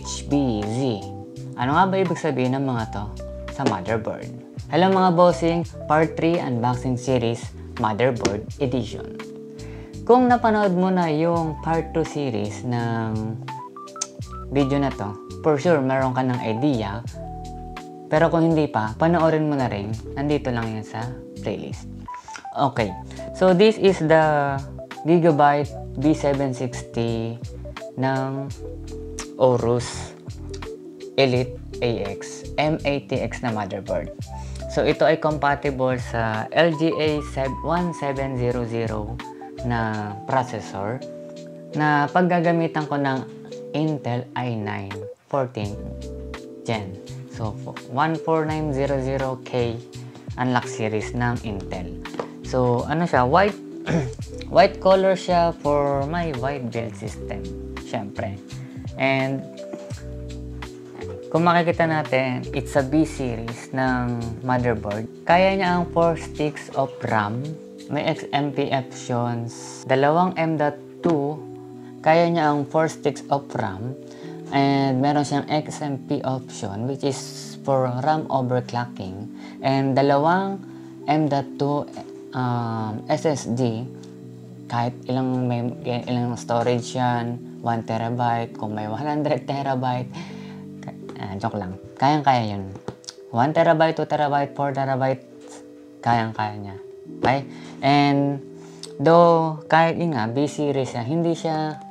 HBZ. Ano nga ba ibig sabihin ng mga to sa motherboard? Hello mga bossing, Part 3 Unboxing Series Motherboard Edition. Kung napanood mo na yung Part 2 series ng video na to, for sure meron ka ng idea. Pero kung hindi pa, panoorin mo na rin. Nandito lang yan sa playlist. Okay, so this is the Gigabyte B760 ng Aorus Elite AX M80X na motherboard. So ito ay compatible sa LGA 1700 na processor na paggagamitan ko ng Intel i9 14th Gen. So 14900K unlock series ng Intel. So ano siya, white color siya for my white build system, syempre. And kung makikita natin, it's a B series ng motherboard. Kaya niya ang 4 sticks of RAM, may XMP options, 2 M.2, kaya niya ang 4 sticks of RAM, and meron siyang XMP option which is for RAM overclocking, and 2 M.2 SSD, kahit ilang storage yan, 1 terabyte, kung may 100 terabyte, joke lang, kayang-kaya yun. 1 terabyte, 2 terabyte, 4 terabyte, kayang-kaya niya. Okay? And though, kahit yun nga, B series siya, hindi siya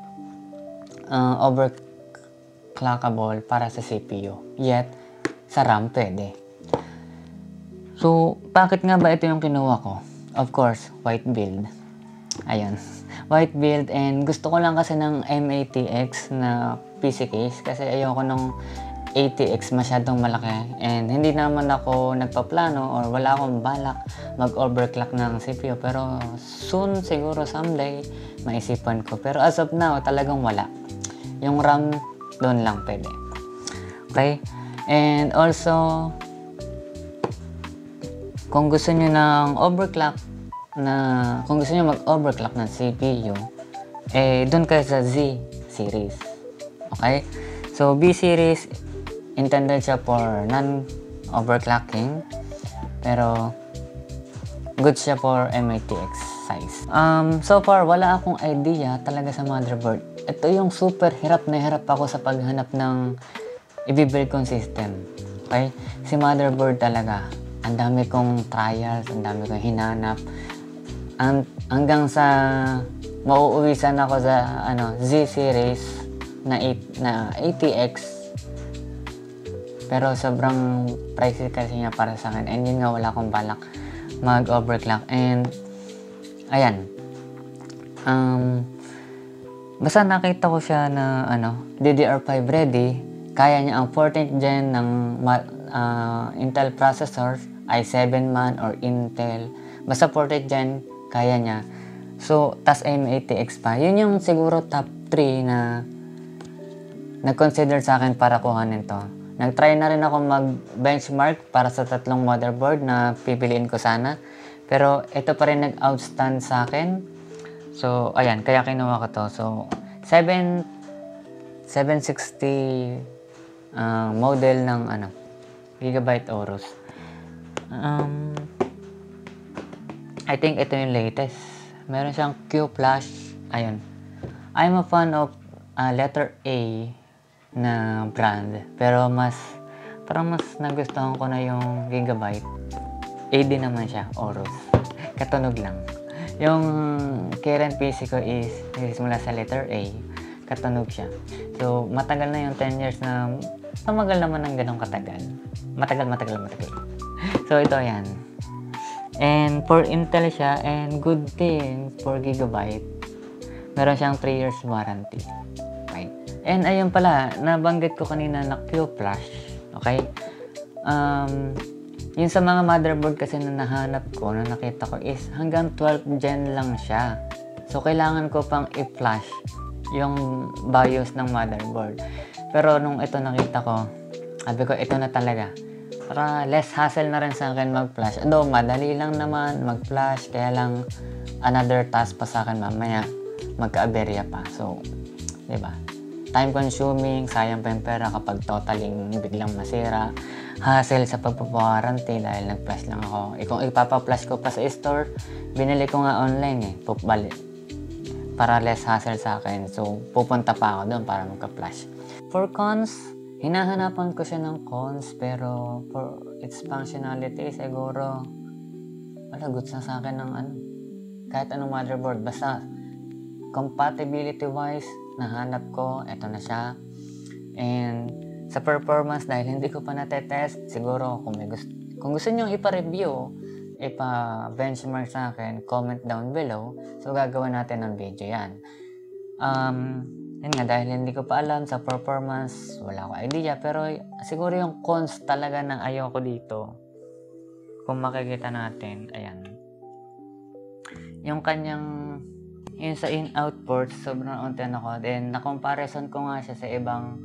overclockable para sa CPU. Yet, sa RAM pwede. So, bakit nga ba ito yung kinuha ko? Of course, white build. Ayun. White build, and gusto ko lang kasi ng M80X na PC case kasi ayoko nung ATX masyadong malaki, and hindi naman ako nagpaplano or wala akong balak mag-overclock ng CPU, pero soon, siguro someday, maisipan ko. Pero as of now, talagang wala. Yung RAM, doon lang pwede. Okay? And also, kung gusto nyo ng kung gusto nyo mag-overclock ng CPU, doon kayo sa Z series. Okay? So, B series, intended siya for non-overclocking, pero good siya for M80X size. So far, wala akong idea talaga sa motherboard. Ito yung super hirap na hirap ako sa paghanap ng i-build kong system. Okay? Si motherboard talaga, ang dami kong trials, ang dami kong hinanap, hanggang sa mauuwisan ako sa Z series na ATX. Pero sobrang pricey kasi niya para sa akin. And yun nga, wala akong balak mag-overclock. And, ayan. Basta nakita ko siya na, DDR5 ready. Kaya niya ang 14th gen ng Intel processors, i7 man or Intel. Basta 14th gen, kaya niya. So, tas M80X pa. Yun yung siguro top 3 na nag-consider sa akin para kuhanin to. Nag-try na rin ako mag-benchmark para sa 3 motherboard na pipiliin ko sana. Pero ito pa rin nag-outstand sa akin. So, ayan, kaya kinuha ko to. So, 760 model ng Gigabyte Aorus. I think ito yung latest. Meron siyang Q-Flash. Ayun. I'm a fan of letter A na brand, pero parang mas nagustuhan ko na yung Gigabyte. AD naman siya, Aorus. Katunog lang. Yung current PC ko is mula sa letter A. Katunog siya. So, matagal na yung 10 years na tumagal naman ng ganong katagal. Matagal. So, ito yan. And for Intel siya, and good thing for Gigabyte, meron siyang 3 years warranty. Right? And ayun pala, nabanggit ko kanina na Q-Flash. Okay? Yun sa mga motherboard kasi na nahanap ko, na nakita ko is hanggang 12th gen lang siya. So, kailangan ko pang i-flash yung BIOS ng motherboard. Pero nung ito nakita ko, sabi ko, ito na talaga. Para less hassle na rin sa akin mag-flash. Although, madali lang naman mag-flash, kaya lang another task pa sa akin mamaya, magka-aberya pa. So, diba? time consuming, sayang pa yung pera kapag totaling biglang masira. Hassle sa pagpapawarranty dahil nag-flash lang ako. Kung ipapa-flash ko pa sa store, binili ko nga online para less hassle sa akin. So, pupunta pa ako doon para magka-flash. For cons, hinahanapan ko siya ng cons, pero for its functionality, siguro, wala, goods na sa akin ng kahit anong motherboard. Basta, compatibility-wise, nahanap ko, eto na siya. And, sa performance, dahil hindi ko pa natetest, siguro kung gusto nyo ipa-review, ipa-benchmark sa akin, comment down below. So, gagawa natin ng video yan. Yun nga, dahil hindi ko pa alam sa performance, wala ko idea. Pero siguro yung cons talaga na ayoko dito, kung makikita natin, ayan. Yung sa in-out ports, sobrang unti ako. Then, na-comparison ko nga siya sa ibang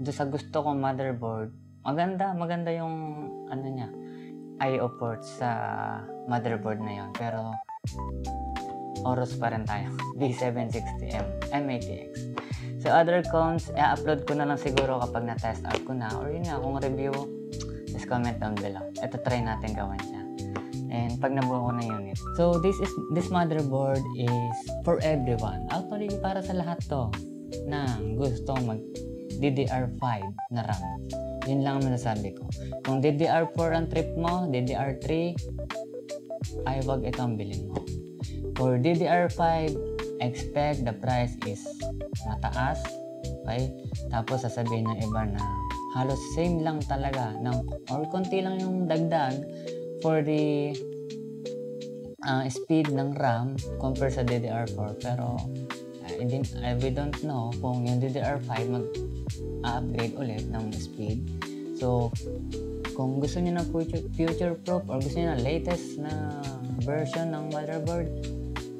doon sa gusto kong motherboard, maganda yung niya, I/O ports sa motherboard na yon, pero Aorus pa rin tayo, B760M M80X. So other cons, i-upload ko na lang siguro kapag na-test out ko na, or yun nga, kung review, just comment down below. Ito try natin gawan siya. And pag nabuo ko na unit. So this motherboard is for everyone. Actually, para sa lahat to na gustong mag DDR5 na RAM. Yun lang ang masasabi ko. Kung DDR4 ang trip mo, DDR3, ay wag itong bilhin mo. For DDR5, expect the price is mataas. Okay? Tapos sasabihin ng iba na halos same lang talaga or konti lang yung dagdag for the speed ng RAM compare sa DDR4. Pero we don't know kung yung DDR5 mag-upgrade ulit ng speed. So, kung gusto niyo ng future-proof or gusto niyo ng latest na version ng motherboard,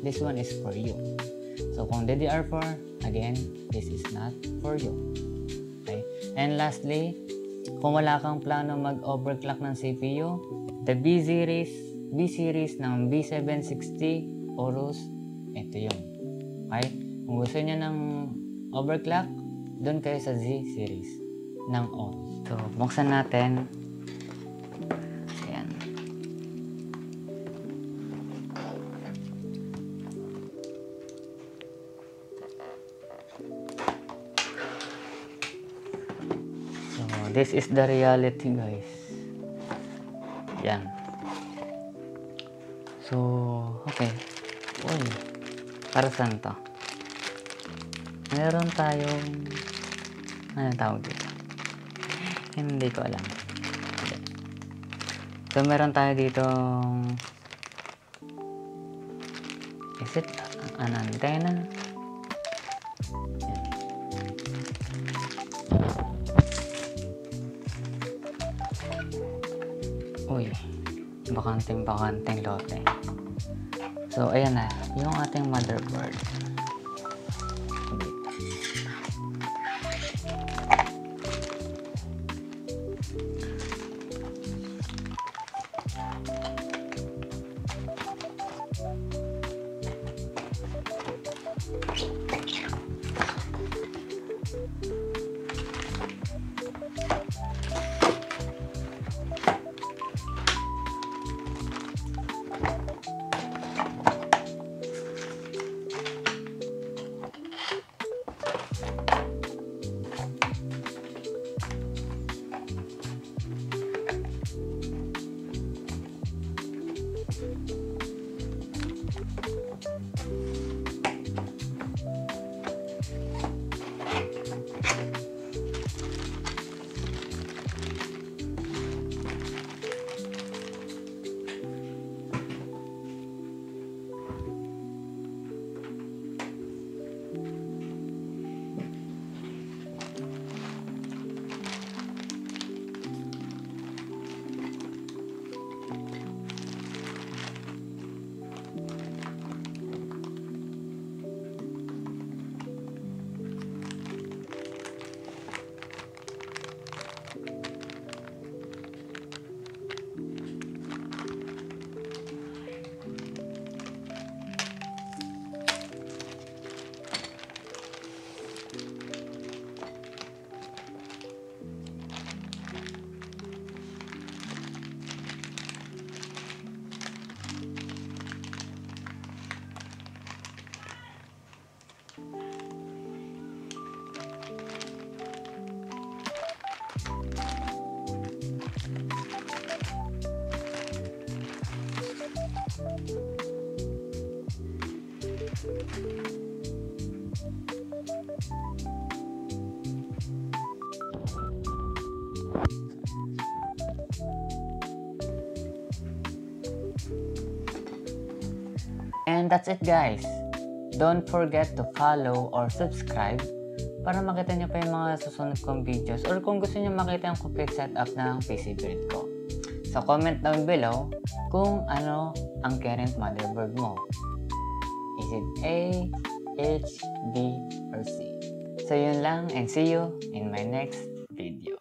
this one is for you. So, kung DDR4, again, this is not for you. Okay? And lastly, kung wala kang plano mag-overclock ng CPU, the B-series ng B760 Aorus, ito yun. Okay? Kung gusto niyo ng overclock, doon kayo sa Z-series ng Aorus. So, buksan natin. Ayan. So, this is the reality, guys. Ayan. So, okay. Uy, para saan to? Meron tayong tawag dito? Hindi ko alam. So, meron tayo dito is it an antenna? Uy, bakanteng lote. So, ayan na, yung ating motherboard. And that's it, guys. Don't forget to follow or subscribe para makita nyo pa yung mga susunod kong videos or kung gusto nyo makita yung complete setup ng PC build ko. So, comment down below kung ano ang current motherboard mo. Is it A, H, B, or C? So, yun lang and see you in my next video.